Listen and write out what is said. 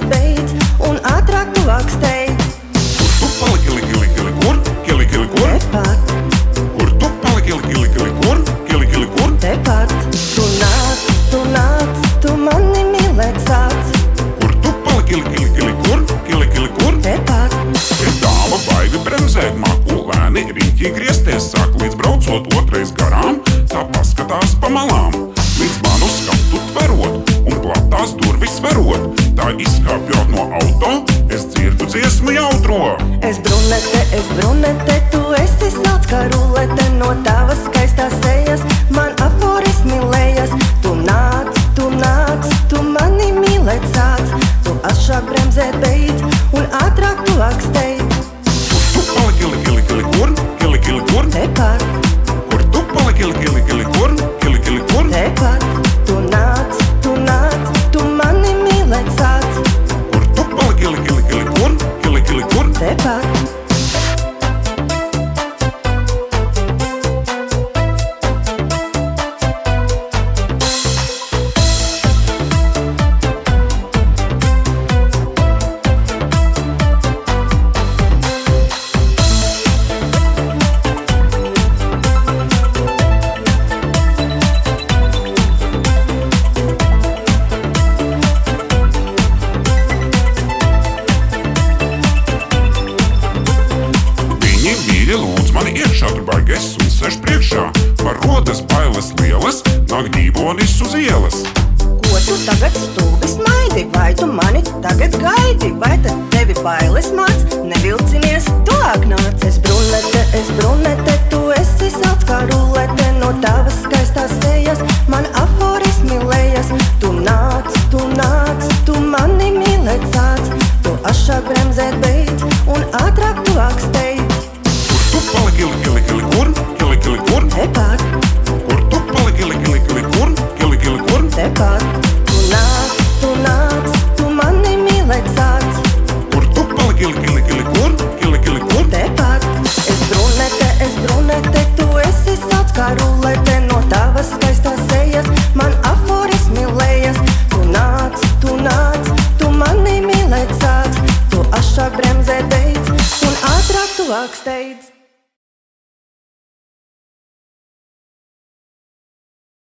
bremzēt beidz, un ātrāk tuvāk steidz. Kur tu paliki, kili, kili, kur? Kili, kili, kur? Tepat, Kur tu paliki, kili, kili, kur? Kili, kili, kur? tepat. Tu nāc, tu mani mīlēt sāc. Kur tu paliki, kili, kili, kur? Kili, kili, kur? Tepat, Ir dāva baigi bremzēt, māku lēni riņķī griezties sāk, līdz braucot otrais garām, tā paskatās pa malām. Līdz manu skatu tverot un platās durvis verot, tā izskāpjot no auto, es dzirdu dziesmu jautro. es brunete, tu esi salds kā rulete, no tavas skaistās sejas man aforismi lejas. Tu nāc, tu mani mīlēt sāc, tu ašāk bremzēt beidz, un ātrāk tuvāk steidz. Kur tu paliki, kili, kili, kur? Kili, kili, kur? Tepat, Kur tu paliki, kili, kili, kur? Kili, kili, kur? tepat, tu nāc, tu mani mīlēt sāc. Kur tu paliki, kili, kili, kur? Kili, kili, kur? Tepat, Lūdz mani iekšā, tur baigais un sēž priekšā. Par rodas bailes lielas, nāk ģībonis uz ielas. ko tu tagad stulbi smaidi, vai tu mani tagad gaidi, vai tad tevi bailes māc, nevilcinies, tuvāk nāc. Es brunete, tu esi salds kā rulete, no tavas skaistās sejas man aforismi lejas. Tu nāc, tu mani mīlēt sāc, tu ašāk bremzēt beidz, un ātrāk tuvāk steidz. Kur tu paliki, kili, kili, kur? Kili, kili, kur? Tepat, Kur tu paliki, kili, kili, kur? Kili, kili, kur? tepat, tu nāc, tu mani mīlēt sāc. Kur tu paliki, kili, kili, kur? Kili, kili, kur? Tepat, es brunete, tu esi salds kā rulete, no tavas skaistās sejas man aforismi lejas. Tu nāc, tu mani mīlēt sāc, tu ašāk bremzēt beidz, un ātrāk tuvāk steidz.